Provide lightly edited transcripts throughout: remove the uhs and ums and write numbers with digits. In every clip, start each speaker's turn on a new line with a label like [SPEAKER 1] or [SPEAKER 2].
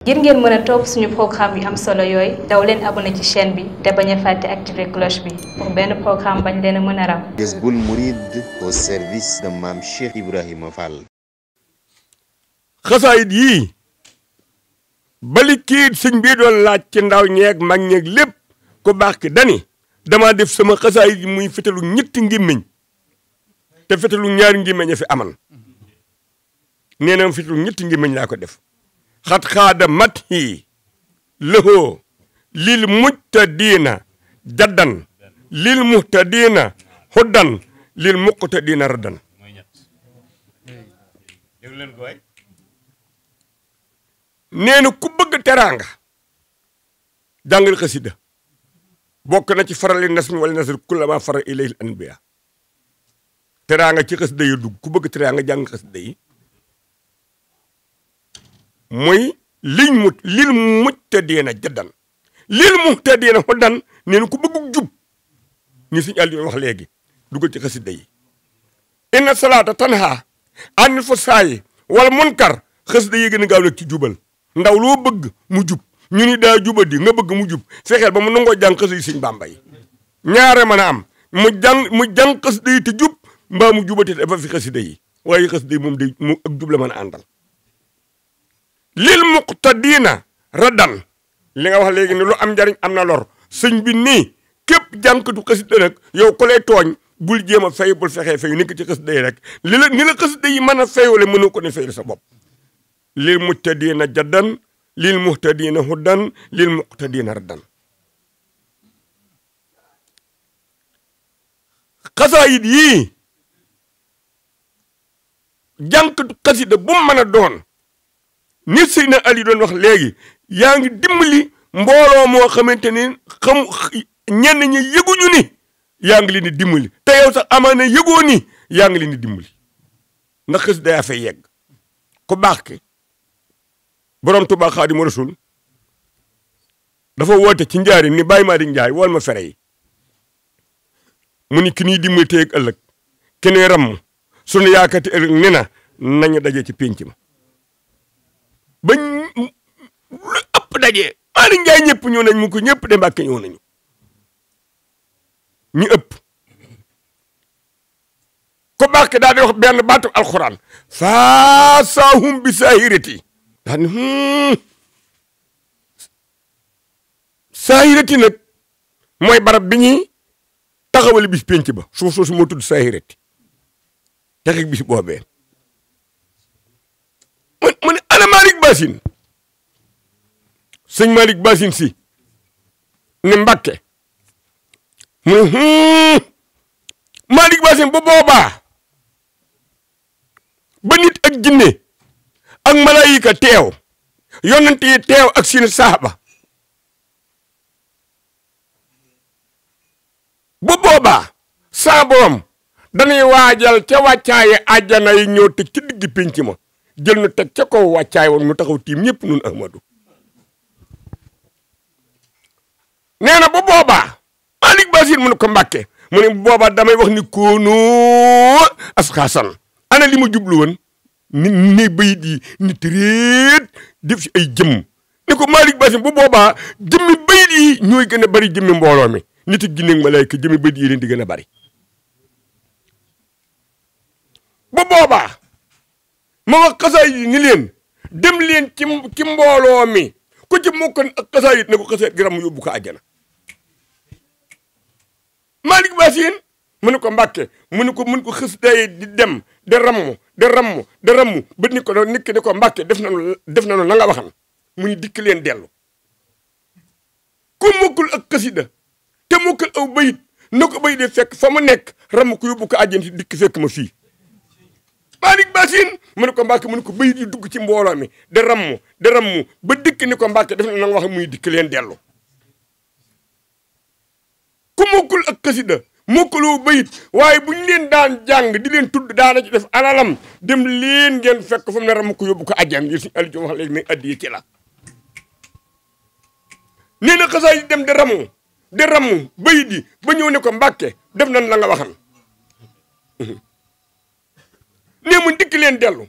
[SPEAKER 1] ngir ngeen mën a topp suñu programme yu am solo yooyu daw leen abonné ci chaîne bi te bañ a fàtte activer cloche bi pour benn programme bañ leen a mën a ram.
[SPEAKER 2] Jazboul Mouride au service de Mame Cheikh Ibrahima Fall.
[SPEAKER 3] xasaayit yii bali kii sëñ bii doon laaj ci ndaw ñeeg mag ñeeg lépp ku baax ki dani dama def sama xasaayit yi muy fetalu ñetti ngimmiñ te fetalu ñaari ngimmiñ a fi aman nee na fetalu ñetti ngimmiñ laa ko def xat xaada mat yi lëhoo lil mujtadiina jaddan lil muhtadiina huddan lil muqtadiina raddan nee na ku bëgg teraanga jàngal xasida bokk na ci farali nasmi wala nasr kullama fara ilayhi anbiya teraanga ci xasida yi dugg ku bëgg teraanga jàng xasida yi mooy lil mujtadiina jaddan lil muhtadiina huddan nee na ku bëgg jub ni suñu àll wax léegi duggal ci xasida yi inna salaata tanha anil fahsaa'i wal munkar xasida yi gën a gaaw nag ci jubal ndaw loo bëgg mu jub ñu ni daa jubadi nga bëgg mu jub fexeel ba mu nangoo jàng xasida yi sëñ Bàmba yi ñaare mën a am mu jàng xasida yi te jub mbaa mu jubati dafa fi xasida yi waaye xasida yi moom day mu ak jub la mën a àndal lil muqtadiina raddan li nga wax léegi ne lu am njariñ am na lor sëñ bi nii képp jànkatu xasida nag yow ku lay tooñ bul jéem a fay bul fexee fay nekk ci xasida yi rek ni la xasida yi mën a fayole mënoo ko ne fayal sa bopp lil mujtadiina jaddan lil muhtadiina huddan lil muqtadiina raddan xasaayit yii jànkatu xasida bu mu mën a doon nit Seydina Ali doon wax léegi yaa ngi dimbali mbooloo moo xamante ni ñenn ñi yëguñu ni yaa ngi leen di dimbali te yow sax amaana yëgoo ni yaa ngi leen di dimbali ndax xasida yaa fay yegg ku baax ki borom Tuubaa Xaadimu Rasuul dafa woote ci njaari ni Baye Malick Ndiaye wool ma fere yi mu ni ki ñuy dimbali tey ak ëllëg ki ñuy ramm sunu yaakati ëllëg ni na nañu daje ci pénc ma ba lu ëpp daje Malick Ndiaye ñëpp ñëw nañ mu ko ñëpp de Mbàkke ñëw nañu ñu ëpp ko baax ke daal di wax benn baatu alxuraan faasahum bi saahirati daal ni saahirati nag mooy barab bi ñuy taxawale bis penc ba suuf soosu moo tudd saahirati taxig bis boobee mu ne ana Malick Bassine sëñ Malick Bassine si ne Mbàkke mu ne Malick Bassine bu boobaa ba nit ak jinne ak malaayika teew yonent yi teew ak seen saaba bu boobaa saa borom dañuy waajal ca wàccaaye àjjana yi ñëw teg ci digg pénc ma jël nu teg ca kaw wàccaay woon nu taxaw tiim ñëpp nun Ahmadu nee na bu boobaa Malick Bassine mu ne ko Mbàkke mu ne bu boobaa damay wax ni koonoo asxaasan ana li ma jublu woon ni bayit yi ni tréet def si ay jëmm ni ko Malick Bassine bu boobaa jëmmi bayit yi ñooy gën a bari jëmmi mbooloo mi nit ak jinne ak malaayka jëmmi bayit yi leen di gën a bari bu boobaa ma wax xasaayit yi ni leen dem leen ci mbooloo mi ku ci mokkan ak xasaayit ne ko xasaayit garam yóbbu ko àjjana Malick Bassine mu ne ko Mbàkke mu ne ko xës day di dem de rammu ba ni ko nit ki ne ko Mbàkke def nañu la nga waxan mu ni dikk leen dellu ku mokkul ak xasida te mokkal aw bayit na ko bayit de fekk fa mu nekk ramm ko yóbbu ko àjjana dikk fekk ma fii Malick Bassine mu ne ko Mbàkke mu ne ko bayit yi dugg ci mbooloo mi de rammu ba dikk ni ko Mbàkke def na la nga wax muy dikk leen dellu ku mokkul ak xasida mokkaloo bayit waaye bu ñu leen daan jàng di leen tudd daana ci def alalam dem leen ngeen fekk fa mu ne ram ko yóbbu ko àjjana ngir suñu Aliou wax léegi ne addiye ci la nee na xasaay yi dem di ramu bayit yi ba ñëw ne ko Mbàkke def nañ la nga waxan nee mu dikk leen dellu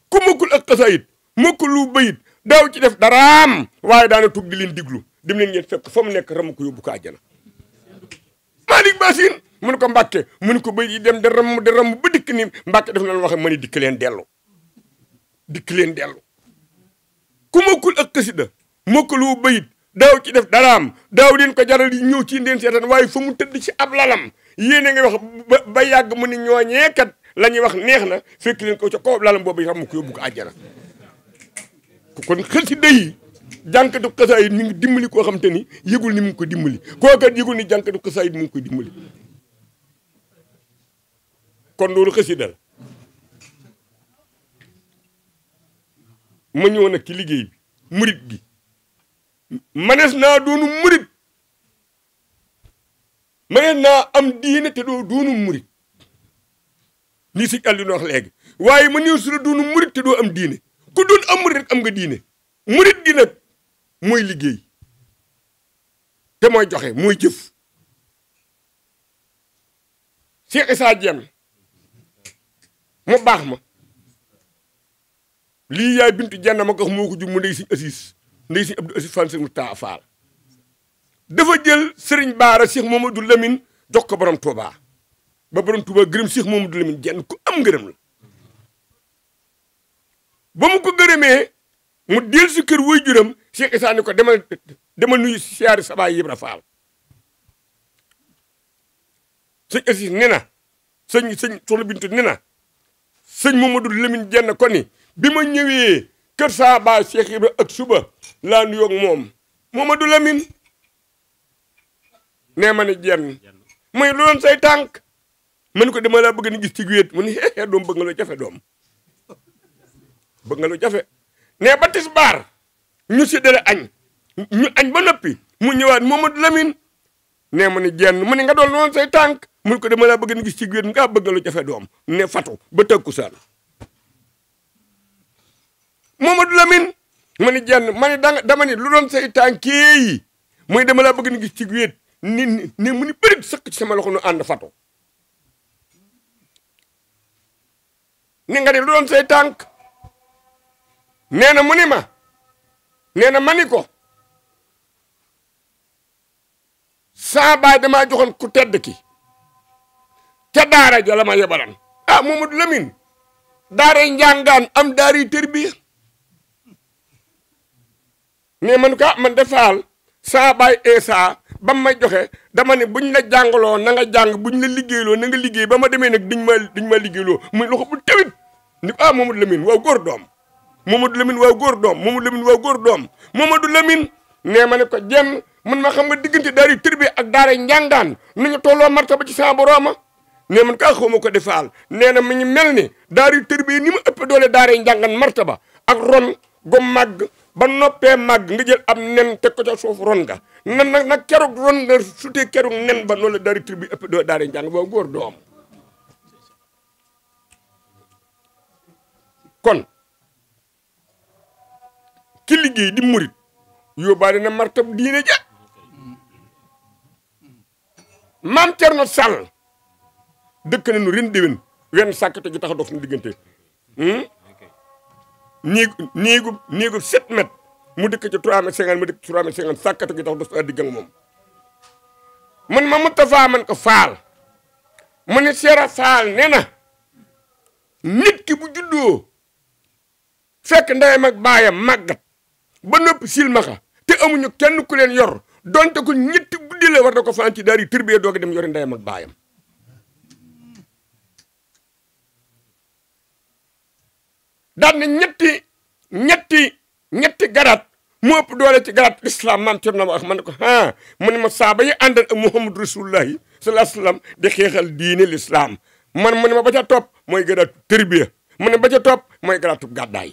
[SPEAKER 3] ku mokkul ak xasaayit mokkalu bayit daaw ci def daraam waaye daana tug di leen diglu dem leen ngeen fekk fa mu nekk ram ko yóbbu ko àjjana Malick Bassine mun ko Mbàkke mun ko ba dem di ram ba dikk ni Mbàkke def na lu waxe ma ni dikk leen dellu ku mokkul ak xasida mokkalu bayit daaw ci def daraam daaw leen ko jaral yi ñëw ci ndeen seetaan waaye fa mu tëdd ci ab lalam yéen a ngi wax ba yàgg mu ni ñooñee kat la ñuy wax neex na fekk leen ko ca kaw lalam boobu ram ko yóbbu ko àjjana kon xasida yi jànkatu xasaayid mi ngi dimbali koo xam te ni yëgul ni mu ngi ko dimbali kookat yëgul ni jànkatu xasaayid mu ngi koy dimbali kon loolu xasida la ma ñëw nag ci liggéey bi murit gi manees naa doonu murit manees naa am diine te doo doonu murit nii si àll wax léegi waaye ma ñëw su la doonu murit te doo am diine ku doon am murit rek am nga diine murit gi nag mooy liggéey te mooy joxe mooy jëf Cheikh Issa Diène mu baax ma lii yaay bintu Diène ma ko wax moo ko jur mu ndey si Assis ndey si Abdou Assis Fall Sëriñ Taa Fall dafa jël Sëriñ Baara Cheikh Mamadou Lamine jox ko borom Touba ba borom Touba gërëm Cheikh Mamadou Lamine Diène ku am ngërëm la ba mu ko gërëmee mu del si kër wuy juram Cheikh Issa ni ko demal nuyu siyaari sa baay Ibra Fall sëñ Assis ni na sëñ soxna Bintu ni na sëñ Mamadou Lamine Diène ko ni bi ma ñëwee kër saa baay Cheikh Ibra ak suba laa nuyoog moom Mamadou Lamine nee ma ni Diène muy lu doon say tànk man ko dama laa bëgg ni gis ci wéet mu ni xeexee doom bëgg nga lu jafe doom bëgg nga lu jafe ne ba tisbaar ñu séddale añ ñu añ ba noppi mu ñëwaat Mamadou Lamine ne ma ni Diène mu ni nga doon noonu say tànk mun ko dama laa bëgg ni gis ci wéet nga bëgg nga lu jafe doom ne fatu ba tëkkusaan Mamadou Lamine ma ni Diène ma ni dama ni lu doon say tànk yi muy dama laa bëgg ni gis ci wéet ni mu ni bërit sëkk ci sama loxo nu ànd fatu ni nga ni lu doon say tànk nee na mu ni ma nee na ma ni ko saa baay damaa joxoon ku tedd ki ca daara ja la ma yebalan ah Mamadou Lamine daaray njàngaan am daari tërbiya ne man ko man defaal saa baay Essa ba ma joxe dama ne buñ la jàngaloo na nga jàng buñ la liggéeyloo na nga liggéey ba ma demee nag diñ ma liggéeyloo muy loxo bu tawit ni ah Mamadou Lamine waaw góor doom Mamadou Lamine waaw góor doom Mamadou Lamine waaw góor doom Mamadou Lamine nee ma ne ko Diène man ma xam nga diggante daari tërbiya ak daara njàngaan nu ñu tolloo martaba ci sa borooma nee man kaa xawma ko defaal nee na mi ñu mel ni daari tërbiya ni mu ëpp doole daara njàngaan martaba ak ron go màgg ba noppee màgg nga jël am nen teg ko ca suuf ron nga nan nag keroog ron nga sutee keroog nen ba noonu la daari tërbiya ëpp doole daara njàng waaw góor doom kon ki liggéey di murit yóbbaale na martab diine ja maam Cerno Sall dëkk nañu ren déwén wenn sàkkate gi tax a dox suñu diggante néegu 7 mètres mu dëkk ci 3 mètres 50 mu dëkk ci 3 mètres 50 sàkkate gi tax dox suñu digg ak moom man ma Moustapha man ko faal mu ne Seera Faal nee na nit ki bu juddoo fekk ndeyam ak baayam màggat ba noppi silmaxa te amuñu kenn ku leen yor donte ko ñetti guddi la war na ko fan ci daari tërbiya doog a dem yori ndeyam ak baayam daan na ñetti garaat mu ëpp doole ci garaat islam maam Cerno wax ma ne ko mu ne ma saaba yi àndal ak Muhammadu Rasulullahi sallallahu alayhi wasallam di xeexal diine l'islam man mu ne ma ba ca topp mooy garaatu tërbiya mu ne ba ca topp mooy garaatu gàddaay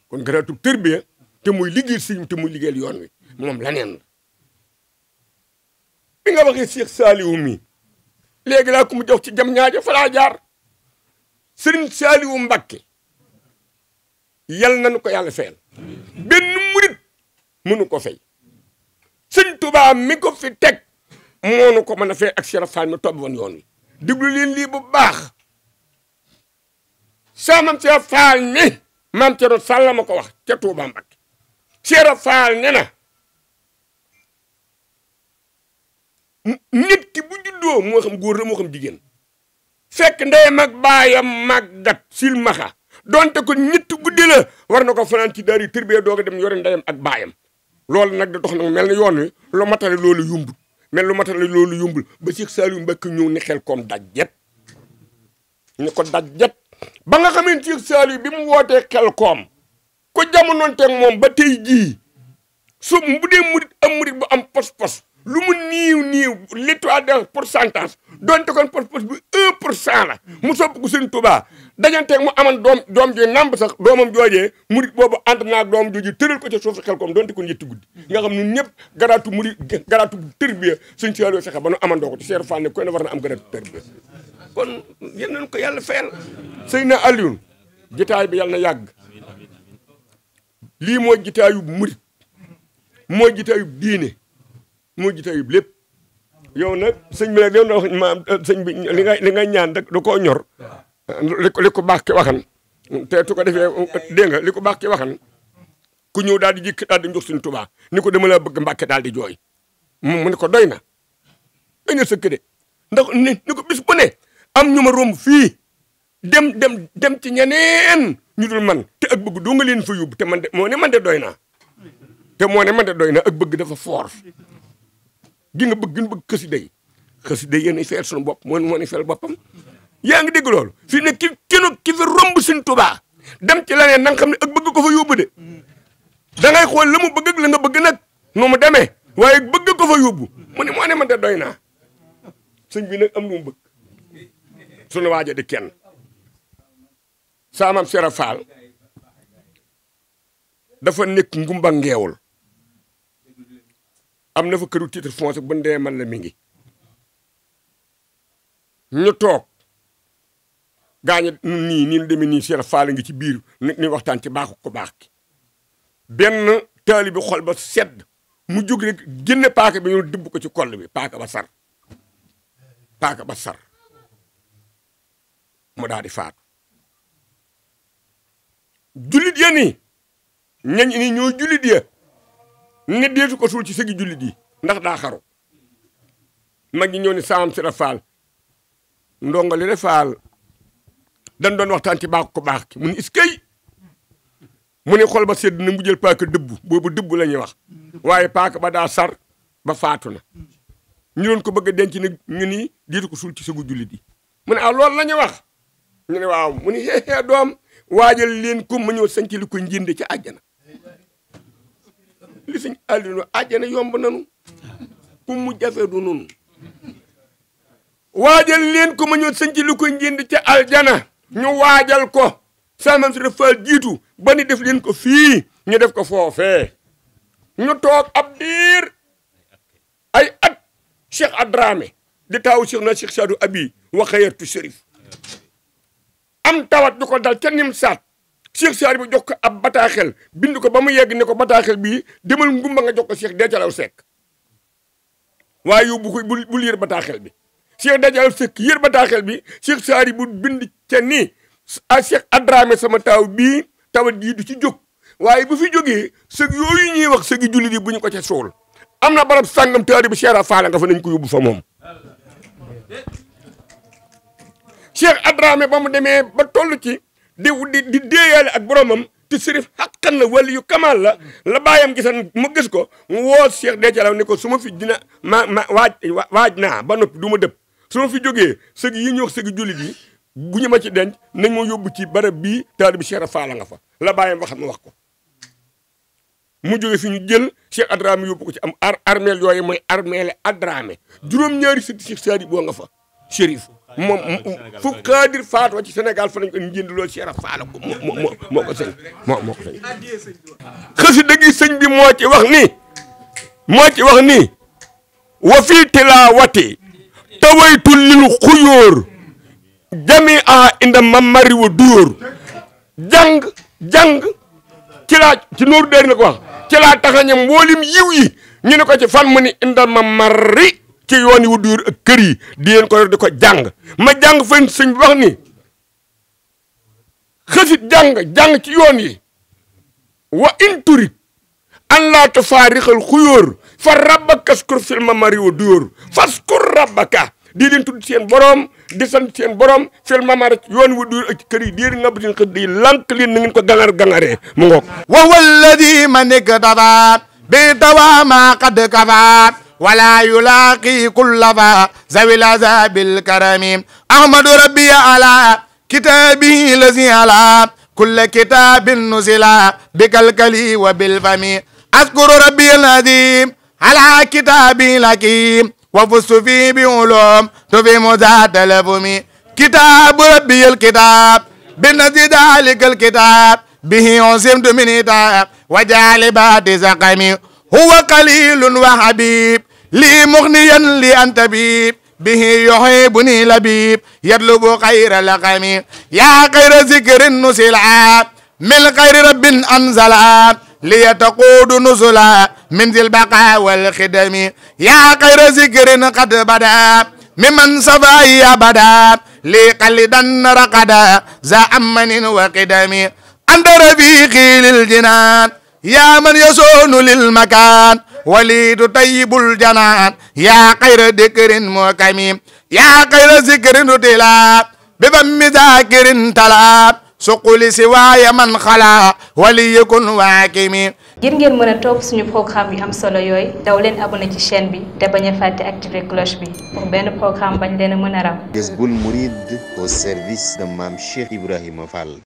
[SPEAKER 3] kon garaatu tërbiya te muy liggéey sëñ te muy liggéeyal yoon wi moom laneen la bi nga waxee Cheikh Saliou mi léegi laa ko mu jox ci jam ñaajo fa laa jaar Sëriñ Saliou Mbacké yal nañu ko yàlla fayal benn murit mënu ko fay sëñ Tuubaa mi ko fi teg moonu ko mën a fay ak Cheikh Fall mi topp woon yoon wi déglu leen lii bu baax saamam Cheikh Fall mi maam Thierno Sall ma ko wax ca Touba Mbacké Cheikh Fall ne na nit ki bu juddoo moo xam góor la moo xam jigéen fekk ndeyam ak baayam màggat silmaxa donte ko ñett guddi la war na ko fanaan ci daari tërbie doog a dem yore ndeyam ak baayam loolu nag da dox nag mel ni yoon wi lu matale loolu yumbul mel lu matale loolu yumbul ba Cheikh Saliou Mbacké ñëw ne xel koom dajjet ñu ko dajjet ba nga xamante Cheikh Saliou bi mu wootee xel koom ko jamonoonteeg moom ba tey jii su bu dee murit am murit bu am pos-pos lu mu niiw l'histoire de pourcentage donte kon pos-pos bi 1% la mu sopp ko Sëriñ Tuubaa dajanteeg mu aman doom ji namb sax doomam joojee murit boobu ànd naa doom jooju tëral ko ca suuf xel koom donte kon yetti guddi nga xam ñun ñëpp garaatu murit garaatu tërbiya Sëriñ Saliou fexe ba nu amandoo ko ci Cheikh Fall ne koy ne war na am garaatu tërbiya kon yéen nañu ko yàlla fayal Seydina Alioune jitaay bi yàlla na yàgg lii mooy jitaayub murit mooy jitaayub diine mooy jitaayub lépp yow nag sëñ bi nag yow na wax maam sëñ bi li nga ñaan rek da koo ñor li ko baax ki waxan te tu ko defee dégg nga li ko baax ki waxan ku ñëw daal di jikk daal di njox Sëñ Tuubaa ni ko dama la bëgg Mbàkke daal di jooy mu ne ko doy na sëkk de ndax ni ko bis bu ne am ñu ma romb fii dem ci ñeneen ñu dul man te ak bëgg doo nga leen fa yóbbu te man de moo ne man de doy naa te moo ne man de doy na ak bëgg dafa foor gi nga bëgg ñu bëgg xasida yi yéen feel suñu bopp moo ne feel boppam yaa ngi dégg loolu fii ne ki fi romb Sëñ Tuubaa dem ci leneen na nga xam ne ak bëgg ko fa yóbbu de da ngay xool la mu bëgg ak la nga bëgg nag nu mu demee waaye bëgg ko fa yóbbu mu ne moo ne man de doy naa sëñ bi nag am lu mu bëgg sunu waaja di kenn saamam Cheikh Fall dafa nekk ngumba ngeewul am na fa këru titre foncier bu ndee man la mi ngi ñu toog gaañe nii demee nii Cheikh Fall ngi ci biir ni waxtaan ci baaxu ko baax ki benn taali bi xol ba sedd mu jóg rek génne paaka bi ñu dëbb ko ci koll bi paaka ba sar mu daal di faatu jullit ya nii ñañ ni ñoo jullit ya ne deetu ko suul ci sëgi jullit yi ndax daa xaru mag ñi ñëw ne saam Cheikh Fall ndongali de Fall dañ doon waxtaan ci baax ko baax ki mu ne iskay mu ne xol ba sedd na mu jël paaka dëbb boobu dëbb la ñuy wax waaye paaka ba daa sar ba faatu na ñu doon ko bëgg a denc ne ñu ni deetu ko suul ci sëgu jullit yi mu ne loolu la ñuy wax ñu ne waaw mu ne xeexee doom waajal leen ko ma ñëw sanc li ko njinde ci àjjana li suñ àllino àjjana yomb nanu ku mu jafe du nunu waajal leen ko ma ñëw sanc li ko njinde ci aljana ñu waajal ko samam si Fall jiitu ba ni def leen ko fii ñu def ko foofee ñu toog ab diir ay at Cheikh Adramé di taawu Cheikh na Cheikh Sadou Abi waxayatu Chérif am tawat du ko dal ca nim saat Cheikh Saari bi jox ko ab bataaxel bind ko ba mu yegg ne ko bataaxel bii demal ngumba nga jox ko Cheikh Déthialaw Seck waaye yóbbu ko bul yër bataaxel bi Cheikh Déthialaw Seck yër bataaxel bi Cheikh Saari bu bind ca nii a Cheikh Adramé sama taaw bii tawat jii du ci jóg waaye bu fi jógee sëg yooyu ñuy wax sëgi jullit yi bu ñu ko ca sool am na barab sàngam taari bi Cheikh Fall nga fa nañ ko yóbbu fa moom Cheikh Adramé ba mu demee ba toll ci di déeyaale ak boromam te sërif xaqan la wali yu kamal la bàyyam gisan mu gis ko mu woo Cheikh Déthialaw ne ko su ma fi dina waaj naa ba noppi du ma dëpp su ma fi jógee sëg yi ñu wax sëgi jullit yi bu ñu ma ci denc nañ ma yóbbu ci barab bii taari bi Cheikh Fall nga fa la bàyyam wax ma wax ko mu jóge fi ñu jël Cheikh Adramé yóbbu ko ci am armeel yooyu mooy armeele Adramé juróom-ñaari sëti Cheikh Saadi boo nga fa Chérif moom fu Xaadir faatoo ci Sénégal fa nañ ko njënd loolu Cheikh Fall ko moo ko sëñ moo ko sëñ xasida gi sëñ bi moo ci wax ni wa fii tilaawati tawaytul lil xuyóor jami a inda mamari wa duyóor jàng ci nooru déer na ko wax ci laa taxañam mboolim yiw yi ñu ne ko ci fan mu ni inda mamari ci yoon yi wu duyóor ak kër yi di leen ko yor di ko jàng ma jàng fen sëñ bi wax ni xësit jàng ci yoon yi wa in turit an laa tufaarixal xuyóor fa rabbaka skur fil mamari wa duyóor faskur rabbaka di leen tudd seen borom di sant seen borom fil mamari yoon wu duyóor ak kër yi diir nga bi seen xët di lank leen na ngeen ko gangaree mu ngoog
[SPEAKER 4] wa walladi man iktabaat bi dawama qad kafaat wala yulaaqi kullafa zawil azabil karami ahmadu rabbi ala kitabihi lazi ala kulla kitabin nuzila bikalkali wa bilfami أذكر ربي العظيم على كتابي الحكيم وفزت فيه بعلوم تفهم ذات لفمي كتاب ربي الكتاب بالنزي ذلك الكتاب به عصمت من عتاب وجعل بعد سقمي هو قليل وحبيب لي مغنيا لي أنت بيب به يحبني لبيب يطلب خير لقمي يا خير ذكر نسلا من خير رب أنزلا ليتقود نزلا من ذي البقاء والخدم يا خير ذكر قد بدا ممن صفاي أبدا لقلدن رقدا ذا أمن وقدم أنت رفيقي للجنان يا من يصون للمكان وليد طيب الجنان يا خير ذكر محكم يا خير ذكر تلا بفم ذاكر تلا suquli si waaye man xalaa wali yëkkun waakimi
[SPEAKER 1] ngir ngeen mën a topp suñu programme yu am solo yooyu daw leen abonné ci chaîne bi te bañ a fàtte activer cloche bi pour benn programme bañ leen a mën a raw.
[SPEAKER 2] Jazboul Mouride au service de Mame Cheikh Ibrahima Fall.